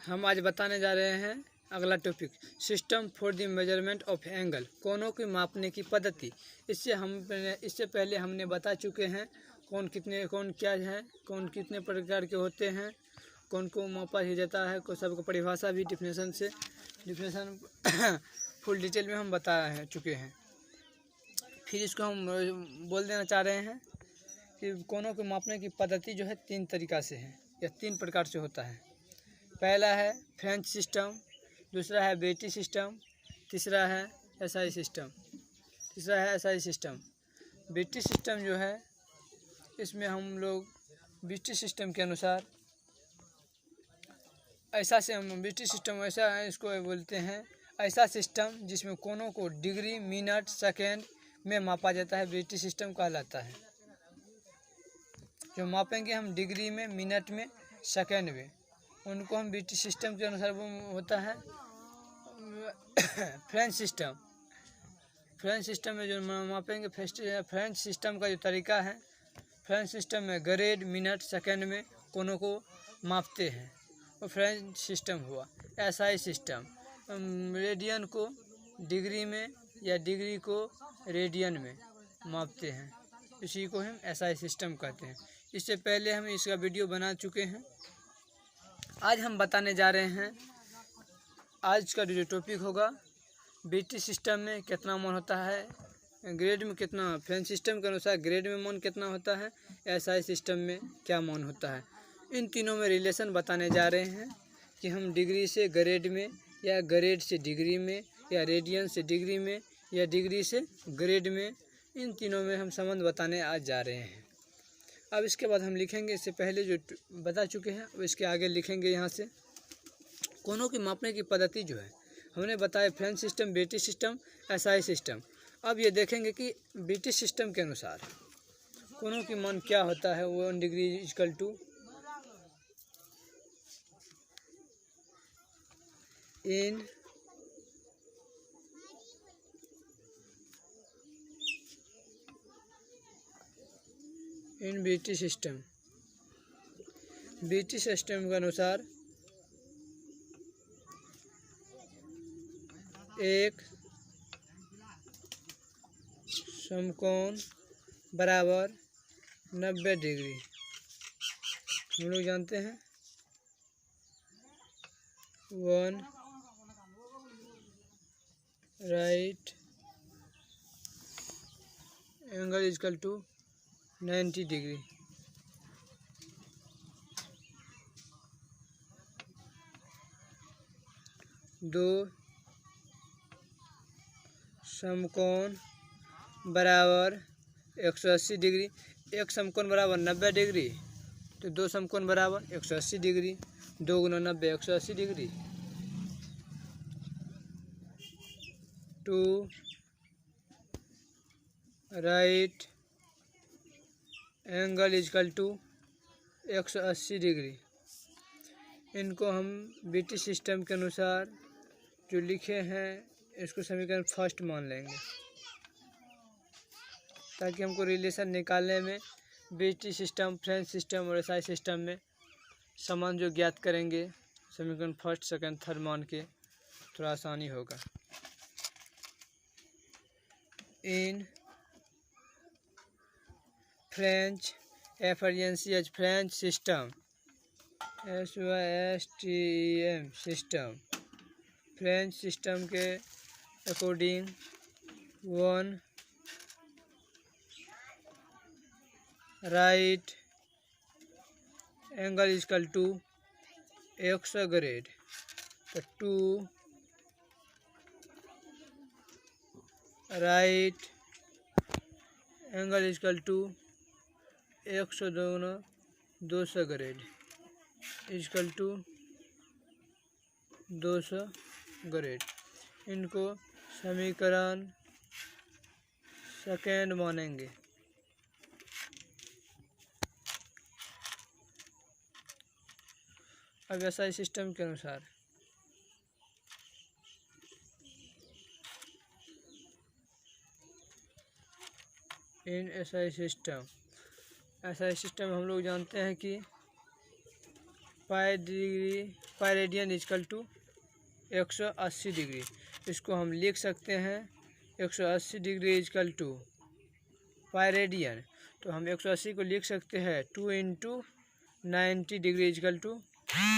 हम आज बताने जा रहे हैं अगला topic, system for the measurement of angle, कोनों की मापने की पद्धति। इससे पहले हमने बता चुके हैं कौन क्या है, कौन कितने प्रकार के होते हैं, कौन को मापा ही जाता है, को सबको परिभाषा भी डिफिनेशन फुल डिटेल में हम बता चुके हैं। फिर इसको हम बोल देना चाह रहे हैं कि कोनों को मापने की पद्धति जो है 3 तरीक़ा से है या 3 प्रकार से होता है। पहला है फ्रेंच सिस्टम, दूसरा है बेटी सिस्टम, तीसरा है एसआई सिस्टम। बेटी सिस्टम जो है, इसमें हम लोग बेटी सिस्टम के अनुसार बेटी सिस्टम ऐसा है, इसको बोलते हैं ऐसा सिस्टम जिसमें कोनों को डिग्री, मिनट, सेकेंड में मापा जाता है, बेटी सिस्टम कहलाता है। जो मापेंगे हम डिग्री में, मिनट में, सेकेंड में, उनको हम बेटी सिस्टम के अनुसार होता है। फ्रेंच सिस्टम में जो मापेंगे, फ्रेंच सिस्टम का जो तरीका है, फ्रेंच सिस्टम में ग्रेड, मिनट, सेकेंड में कोनों को मापते हैं, वो फ्रेंच सिस्टम हुआ। एसआई सिस्टम, रेडियन को डिग्री में या डिग्री को रेडियन में मापते हैं, इसी को हम एसआई सिस्टम कहते हैं। इससे पहले हम इसका वीडियो बना चुके हैं। आज हम बताने जा रहे हैं, आज का जो टॉपिक होगा, बेटी सिस्टम में कितना मान होता है, ग्रेड में कितना, फ्रेंच सिस्टम के अनुसार ग्रेड में मान कितना होता है, एसआई सिस्टम में क्या मान होता है। इन तीनों में रिलेशन बताने जा रहे हैं कि हम डिग्री से ग्रेड में, या ग्रेड से डिग्री में, या रेडियन से डिग्री में, या डिग्री से ग्रेड में, इन तीनों में हम संबंध बताने आज जा रहे हैं। अब इसके बाद हम लिखेंगे, इससे पहले जो बता चुके हैं अब इसके आगे लिखेंगे। यहाँ से कोनों की मापने की पद्धति जो है हमने बताया, फ्रेंच सिस्टम, बेटी सिस्टम, एसआई सिस्टम। अब ये देखेंगे कि बेटी सिस्टम के अनुसार कोनों की मान क्या होता है। 1 डिग्री इक्वल टू इन बेटी सिस्टम के अनुसार एक समकोण बराबर 90 डिग्री, हम लोग जानते हैं 1 right angle equal to 90 degree. दो समकोण बराबर 180 डिग्री। एक समकोण बराबर 90 डिग्री, तो 2 समकोण बराबर 180 डिग्री। 2 गुना 90 180 degree. 2 right angle equal to 180 degree. इनको हम बेटी सिस्टम के अनुसार जो लिखे हैं, इसको समीकरण फर्स्ट मान लेंगे, ताकि हमको रिलेशन निकालने में बेटी सिस्टम, फ्रेंच सिस्टम और एसआई सिस्टम में संबंध जो ज्ञात करेंगे, समीकरण फर्स्ट, सेकंड, थर्ड मान के थोड़ा आसानी होगा। In French French system, SYSTEM system, French system के according 1 right angle equal to 100 grade, तो 2 राइट एंगल इक्वल टू 100 गुना 200 ग्रेड इक्वल टू 200 ग्रेड। इनको समीकरण सेकेंड मानेंगे। अब एसआई सिस्टम के अनुसार इन एसआई सिस्टम हम लोग जानते हैं कि pi degree pi radian equal to 180 degree. इसको हम लिख सकते हैं 180 degree equal to pi radian. तो हम 180 को लिख सकते हैं 2 into 90 degree equal to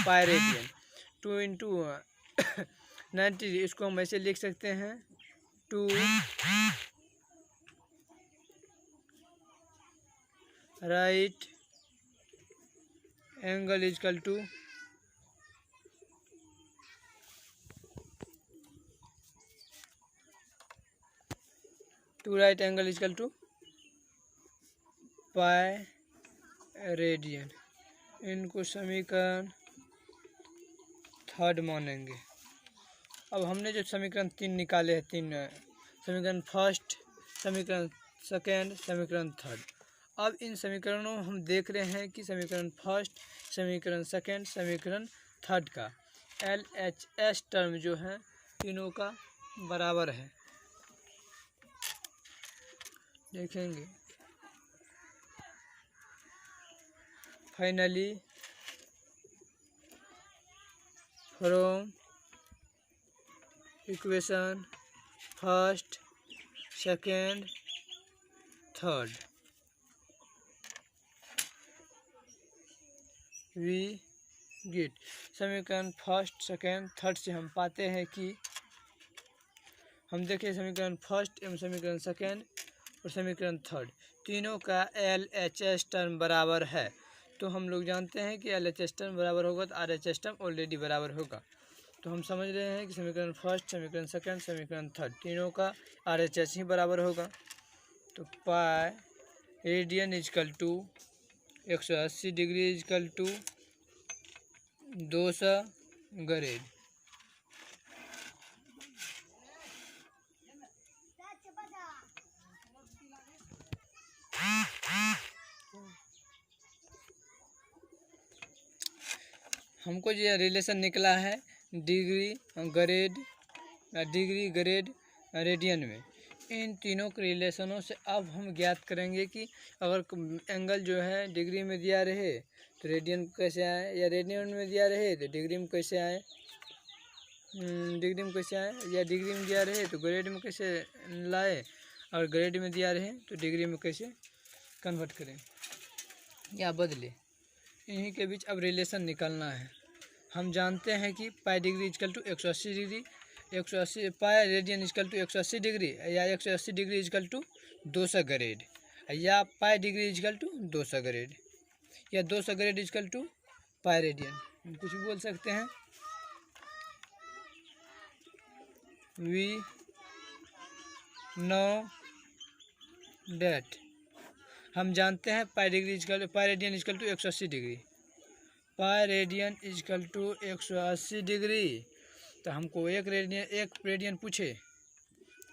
pi radian. 2 into 90, इसको हम ऐसे लिख सकते हैं 2 right angle equal to 2 right angle equal to pi radian. इनको समीकरण 3 मानेंगे। अब हमने जो समीकरण 3 निकाले हैं, 3 समीकरण फर्स्ट, समीकरण सेकेंड, समीकरण थर्ड। अब इन समीकरणों में हम देख रहे हैं कि समीकरण फर्स्ट, समीकरण सेकेंड, समीकरण थर्ड का LHS टर्म जो है तीनों का बराबर है। देखेंगे finally from equation first, second, third we get, समीकरण फर्स्ट, सेकेंड, थर्ड से हम पाते हैं कि हम देखें समीकरण फर्स्ट एवं समीकरण सेकेंड और समीकरण थर्ड तीनों का LHS टर्म बराबर है। तो हम लोग जानते हैं कि LHS टर्म बराबर होगा तो RHS टर्म ऑलरेडी बराबर होगा। तो हम समझ रहे हैं कि समीकरण फर्स्ट, समीकरण सेकेंड, समीकरण थर्ड तीनों का RHS ही बराबर होगा। तो pi radian equal to 180 degree equal to 200 grade. हमको जो रिलेशन निकला है डिग्री ग्रेड रेडियन में, इन तीनों के रिलेशनों से अब हम ज्ञात करेंगे कि अगर एंगल जो है डिग्री में दिया रहे तो रेडियन कैसे आए, या रेडियन में दिया रहे तो डिग्री में कैसे आए, डिग्री में कैसे आए, या डिग्री में दिया रहे तो ग्रेड में कैसे लाए, और ग्रेड में दिया रहे तो डिग्री में कैसे कन्वर्ट करें या बदले। इन्हीं के बीच अब रिलेशन निकालना है। हम जानते हैं कि pi degree equal to 180 degree, 180 pi radian equal to 180 degree, या 180 डिग्री इजकल टू 200 ग्रेड, या pi degree equal to 200 grade, या 200 grade equal to pi radian, हम कुछ भी बोल सकते हैं। वी नो डेट, हम जानते हैं pi radian equal to 180 degree, pi radian equal to 180 degree. तो हमको एक रेडियन पूछे,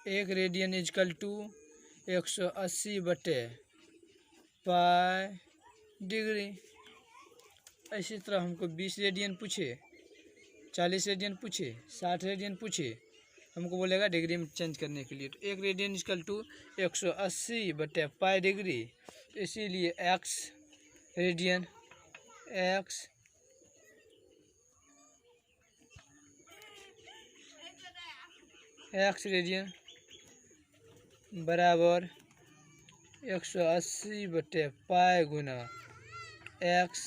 एक रेडियन इजकल टू 180 बटे पाई डिग्री। इसी तरह हमको 20 रेडियन पूछे, 40 रेडियन पूछे, 60 रेडियन पूछे, हमको बोलेगा डिग्री में चेंज करने के लिए। तो एक रेडियन इजकल टू 180 बटे पाई डिग्री, तो इसीलिए एक्स रेडियन बराबर 180 बटे पाई गुना एक्स।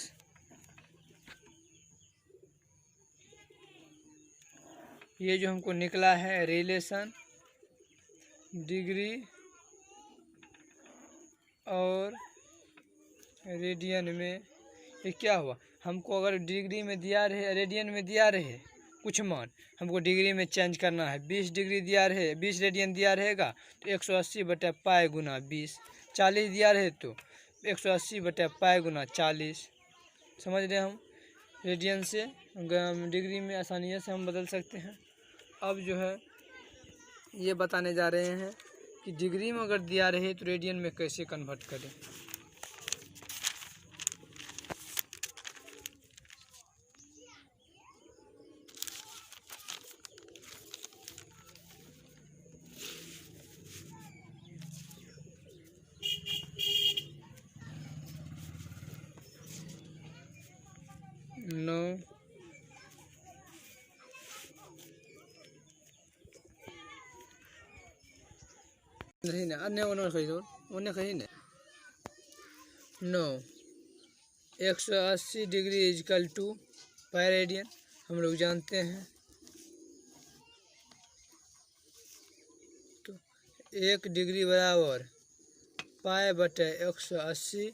ये जो हमको निकला है रिलेशन डिग्री और रेडियन में, ये क्या हुआ, हमको अगर डिग्री में दिया रहे, रेडियन में दिया रहे कुछ मान, हमको डिग्री में चेंज करना है। 20 डिग्री दिया रहे, 20 रेडियन दिया रहेगा तो 180 बटे पाई गुना 20, 40 दिया रहे तो 180 बटे पाई गुना 40। समझ रहे हम, रेडियन से डिग्री में आसानी से हम बदल सकते हैं। अब जो है ये बताने जा रहे हैं कि डिग्री में अगर दिया रहे तो रेडियन में कैसे कन्वर्ट करें। नो नहीं ना अन्य उन्हें कहीं नहीं। 9 180 degree equal to pi radian हम लोग जानते हैं। तो 1 डिग्री बराबर पाई बटे 180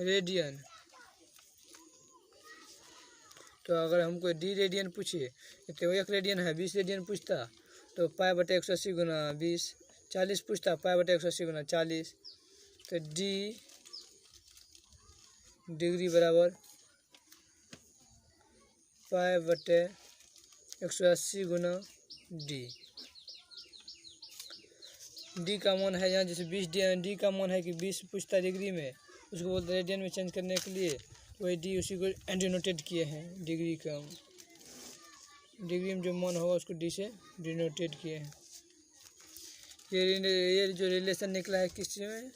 रेडियन। तो अगर हमको डी रेडियन पूछिए तो 1 रेडियन है 20 रेडियन पूछता, तो पाई बटे 180 गुना 20 40 पूछता, पाई बटे 180 गुना 40। तो डी डिग्री बराबर पाई बटे 180 गुना डी। डी का मान है यहाँ जैसे 20 डी का मान है कि 20 पूछता डिग्री में, उसको बोलते रेडियन में चेंज करने के लिए वही डी उसी को डिनोटेट किए हैं। डिग्री का डिग्री में जो मान होगा उसको डी से डिनोटेट किए हैं। ये जो रिलेशन निकला है किस में,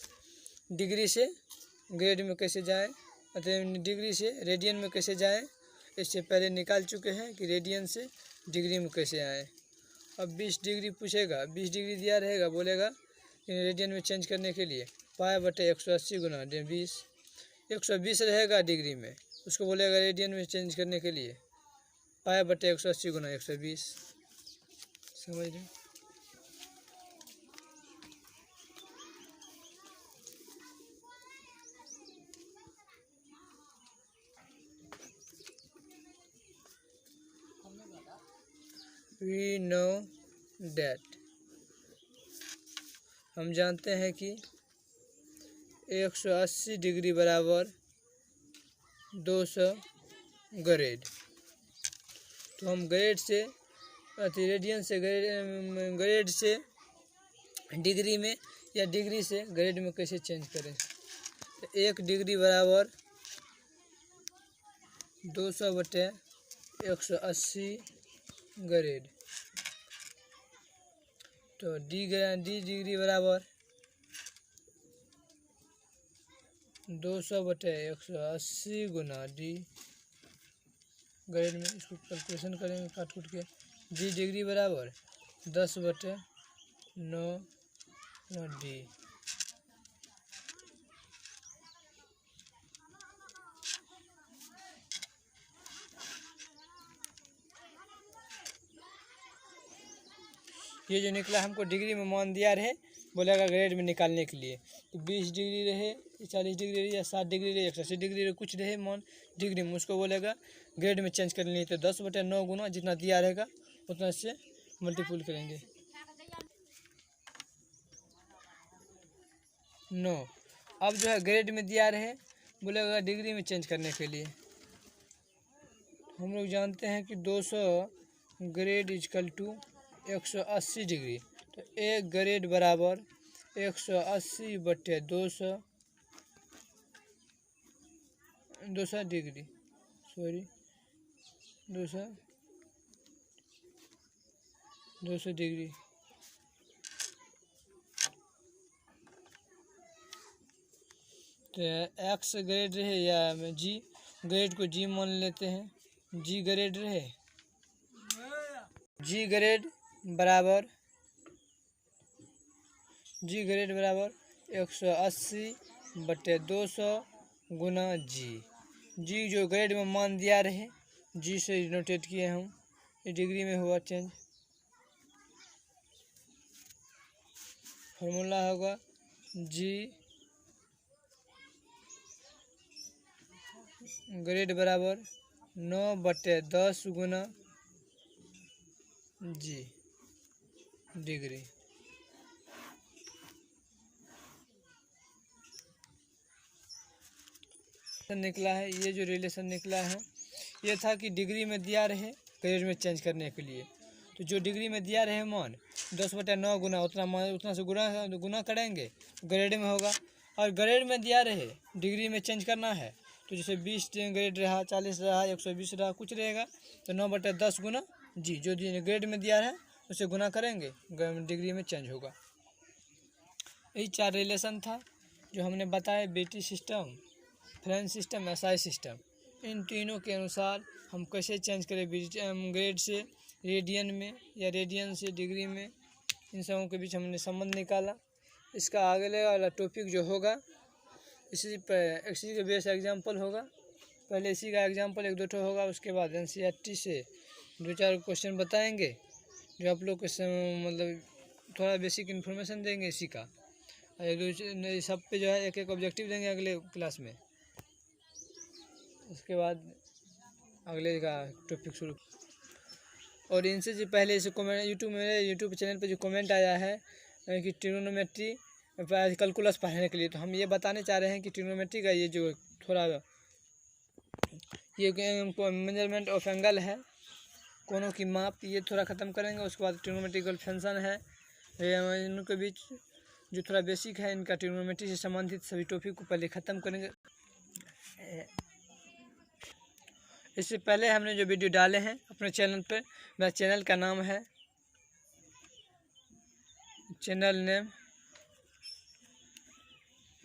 डिग्री से ग्रेड में कैसे जाए अतः डिग्री से रेडियन में कैसे जाए, इससे पहले निकाल चुके हैं कि रेडियन से डिग्री में कैसे आए। अब 20 डिग्री पूछेगा, 20 डिग्री दिया रहेगा, बोलेगा रेडियन में चेंज करने के लिए पाई बटे 180 गुना 20 120 रहेगा डिग्री में, उसको बोलेगा रेडियन में चेंज करने के लिए पाई बटे 180 गुना 120। समझ रहे? We know that हम जानते हैं कि 180 डिग्री बराबर 200 ग्रेड। तो हम ग्रेड से रेडियन से ग्रेड से डिग्री में या डिग्री से ग्रेड में कैसे चेंज करें। तो 1 डिग्री बराबर 200 बटे 180 ग्रेड। तो डी डिग्री बराबर 200 बटे 180 गुना डी ग्रेड में, इसको कैलकुलेशन करेंगे काट कूट के। डी डिग्री बराबर 10 बटे 9 डी। ये जो निकला हमको डिग्री में मान दिया रहे, बोलेगा ग्रेड में निकालने के लिए। तो 20 डिग्री रहे, 40 डिग्री रहे या 60 डिग्री रहे, 180 डिग्री रहे, कुछ रहे मान डिग्री में, उसको बोलेगा ग्रेड में चेंज करने। तो 10 बटे 9 गुना जितना दिया रहेगा उतना से मल्टीपुल करेंगे 9। अब जो है ग्रेड में दिया रहे, बोलेगा डिग्री में चेंज करने के लिए। हम लोग जानते हैं कि 200 ग्रेड इजकल टू 180 डिग्री। तो 1 ग्रेड बराबर 180 बटे 200 डिग्री, सॉरी 200 डिग्री। तो एक्स ग्रेड रहे या जी ग्रेड को जी मान लेते हैं, जी ग्रेड रहे, जी ग्रेड बराबर 180 बटे 200 गुना जी। जी जो ग्रेड में मान दिया रहे, जी से नोटेट किए हम, ये डिग्री में हुआ चेंज। फॉर्मूला होगा जी ग्रेड बराबर 9 बटे 10 गुना जी डिग्री। निकला है ये जो रिलेशन निकला है, ये था कि डिग्री में दिया रहे ग्रेड में चेंज करने के लिए। तो जो डिग्री में दिया रहे मान 10 बटे 9 गुना उतना से गुना करेंगे ग्रेड में होगा। और ग्रेड में दिया रहे डिग्री में चेंज करना है, तो जैसे 20 ग्रेड रहा, 40 रहा, 120 रहा, कुछ रहेगा, तो 9 बटे 10 गुना जी जो ग्रेड में दिया है उसे गुना करेंगे, डिग्री में चेंज होगा। यही 4 रिलेशन था जो हमने बताया, बेटी system, French system, SI system. इन तीनों के अनुसार हम कैसे चेंज करें ग्रेड से रेडियन में या रेडियन से डिग्री में, इन सबों के बीच हमने संबंध निकाला। इसका आगे वाला टॉपिक जो होगा इसी के बेस एग्जाम्पल होगा। पहले इसी का एग्जाम्पल 1-2 ठो होगा, उसके बाद NCERT से 2-4 क्वेश्चन बताएंगे जो आप लोग को मतलब थोड़ा बेसिक इन्फॉर्मेशन देंगे इसी का। और सब पे जो है एक ऑब्जेक्टिव देंगे अगले क्लास में। उसके बाद अगले का टॉपिक शुरू। और इनसे जो पहले इसे कमेंट मेरे यूट्यूब चैनल पे जो कमेंट आया है कि ट्रिग्नोमेट्री कैलकुलस पढ़ने के लिए, तो हम ये बताने चाह रहे हैं कि ट्रिग्नोमेट्री का ये जो थोड़ा ये मेजरमेंट ऑफ एंगल है, कोनों की माप, ये थोड़ा ख़त्म करेंगे। उसके बाद ट्रिग्नोमेट्रिकल फंक्शन है, इनके बीच जो थोड़ा बेसिक है इनका ट्रिग्नोमेट्री से संबंधित सभी टॉपिक को पहले ख़त्म करेंगे। इससे पहले हमने जो वीडियो डाले हैं अपने चैनल पर, मेरा चैनल का नाम है, चैनल नेम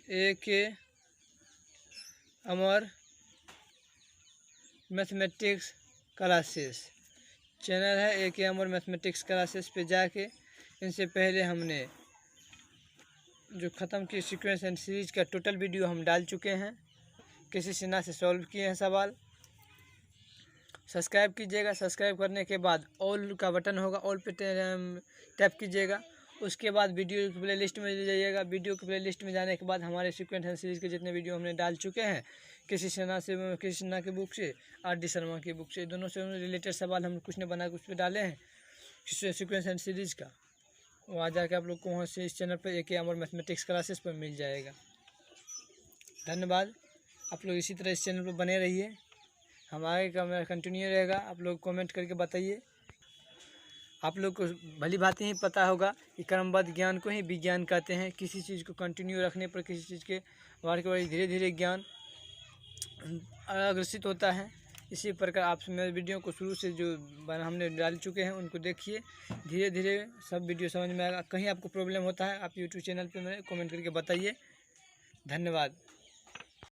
AK अमर मैथमेटिक्स क्लासेस चैनल है। AK अमर मैथमेटिक्स क्लासेस पे जाके इनसे पहले हमने जो ख़त्म की सीक्वेंस एंड सीरीज का टोटल वीडियो हम डाल चुके हैं, किसी सिन्हा से सॉल्व किए हैं सवाल। सब्सक्राइब कीजिएगा। सब्सक्राइब करने के बाद ऑल का बटन होगा, ऑल पे टैप कीजिएगा। उसके बाद वीडियो की प्ले लिस्ट में जाइएगा। वीडियो की प्ले लिस्ट में जाने के बाद हमारे सीक्वेंस एंड सीरीज के जितने वीडियो हमने डाल चुके हैं, किसी सिन्हा की बुक से, RD शर्मा की बुक से, दोनों से रिलेटेड सवाल हम कुछ ने बना के उस पर डाले हैं सीक्वेंस एंड सीरीज का, वो आ जाकर आप लोग को वहाँ से इस चैनल पर AK अमर मैथमेटिक्स क्लासेस पर मिल जाएगा। धन्यवाद। आप लोग इसी तरह इस चैनल पर बने रहिए, हमारे का मेरा कंटिन्यू रहेगा। आप लोग कमेंट करके बताइए। आप लोग को भली भांति ही पता होगा कि क्रमबद्ध ज्ञान को ही विज्ञान कहते हैं। किसी चीज़ को कंटिन्यू रखने पर किसी चीज़ के बारे में धीरे धीरे ज्ञान अग्रसित होता है। इसी प्रकार आप मेरे वीडियो को शुरू से जो हमने डाल चुके हैं उनको देखिए, धीरे धीरे सब वीडियो समझ में आएगा। कहीं आपको प्रॉब्लम होता है आप यूट्यूब चैनल पर मेरे कमेंट करके बताइए। धन्यवाद।